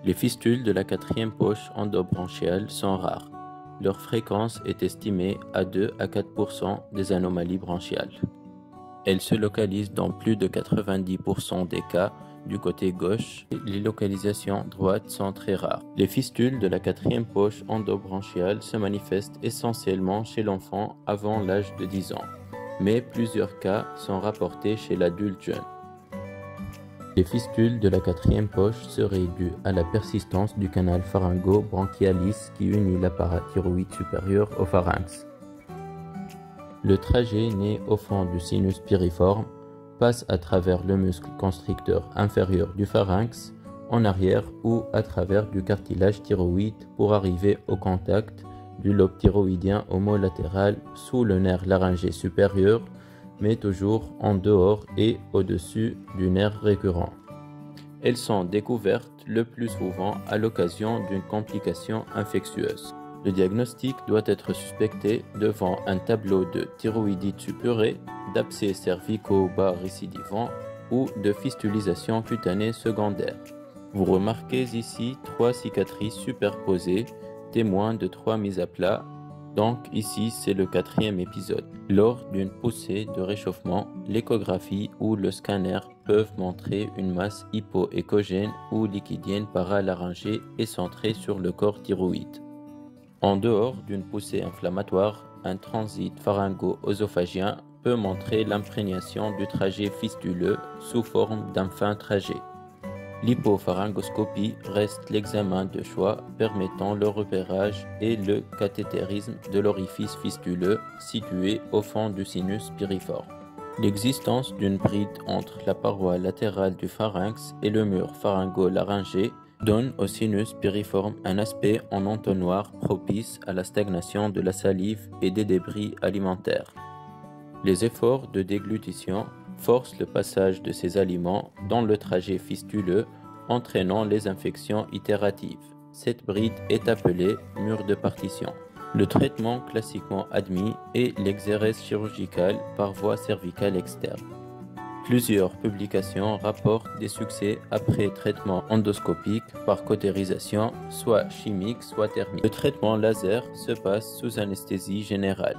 Les fistules de la quatrième poche endobranchiale sont rares. Leur fréquence est estimée à 2 à 4% des anomalies branchiales. Elles se localisent dans plus de 90% des cas du côté gauche. Les localisations droites sont très rares. Les fistules de la quatrième poche endobranchiale se manifestent essentiellement chez l'enfant avant l'âge de 10 ans, mais plusieurs cas sont rapportés chez l'adulte jeune. Les fistules de la quatrième poche seraient dues à la persistance du canal pharyngo-bronchialis qui unit la parathyroïde supérieure au pharynx. Le trajet né au fond du sinus piriforme passe à travers le muscle constricteur inférieur du pharynx en arrière ou à travers du cartilage thyroïde pour arriver au contact du lobe thyroïdien homolatéral sous le nerf laryngé supérieur, mais toujours en dehors et au-dessus du nerf récurrent. Elles sont découvertes le plus souvent à l'occasion d'une complication infectieuse. Le diagnostic doit être suspecté devant un tableau de thyroïdite suppurée, d'abcès cervico-bas récidivants ou de fistulisation cutanée secondaire. Vous remarquez ici 3 cicatrices superposées, témoins de 3 mises à plat. Donc ici, c'est le 4e épisode. Lors d'une poussée de réchauffement, l'échographie ou le scanner peuvent montrer une masse hypoéchogène ou liquidienne paralaryngée et centrée sur le corps thyroïde. En dehors d'une poussée inflammatoire, un transit pharyngo-œsophagien peut montrer l'imprégnation du trajet fistuleux sous forme d'un fin trajet. L'hypopharyngoscopie reste l'examen de choix permettant le repérage et le cathétérisme de l'orifice fistuleux situé au fond du sinus piriforme. L'existence d'une bride entre la paroi latérale du pharynx et le mur pharyngo-laryngé donne au sinus piriforme un aspect en entonnoir propice à la stagnation de la salive et des débris alimentaires. Les efforts de déglutition forcent le passage de ces aliments dans le trajet fistuleux, entraînant les infections itératives. Cette bride est appelée mur de partition. Le traitement classiquement admis est l'exérèse chirurgicale par voie cervicale externe. Plusieurs publications rapportent des succès après traitement endoscopique par cautérisation, soit chimique, soit thermique. Le traitement laser se passe sous anesthésie générale.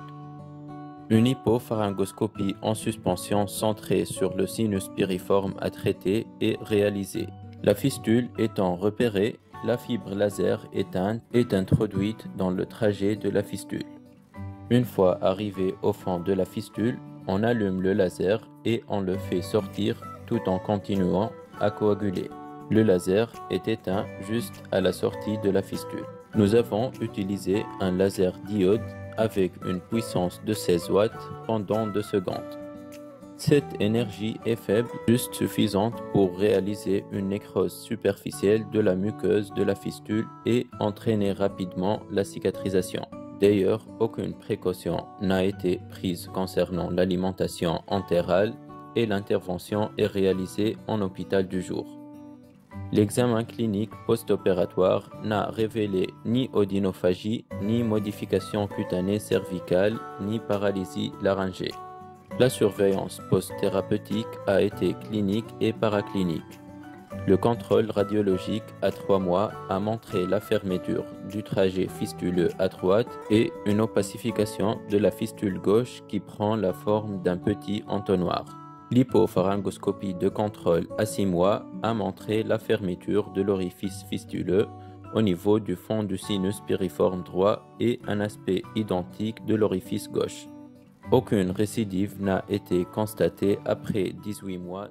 Une hypopharyngoscopie en suspension centrée sur le sinus piriforme à traiter est réalisée. La fistule étant repérée, la fibre laser éteinte est introduite dans le trajet de la fistule. Une fois arrivé au fond de la fistule, on allume le laser et on le fait sortir tout en continuant à coaguler. Le laser est éteint juste à la sortie de la fistule. Nous avons utilisé un laser diode avec une puissance de 16 watts pendant 2 secondes. Cette énergie est faible, juste suffisante pour réaliser une nécrose superficielle de la muqueuse de la fistule et entraîner rapidement la cicatrisation. D'ailleurs, aucune précaution n'a été prise concernant l'alimentation entérale et l'intervention est réalisée en hôpital du jour. L'examen clinique post-opératoire n'a révélé ni odynophagie, ni modification cutanée cervicale, ni paralysie laryngée. La surveillance post-thérapeutique a été clinique et paraclinique. Le contrôle radiologique à 3 mois a montré la fermeture du trajet fistuleux à droite et une opacification de la fistule gauche qui prend la forme d'un petit entonnoir. L'hypopharyngoscopie de contrôle à 6 mois a montré la fermeture de l'orifice fistuleux au niveau du fond du sinus piriforme droit et un aspect identique de l'orifice gauche. Aucune récidive n'a été constatée après 18 mois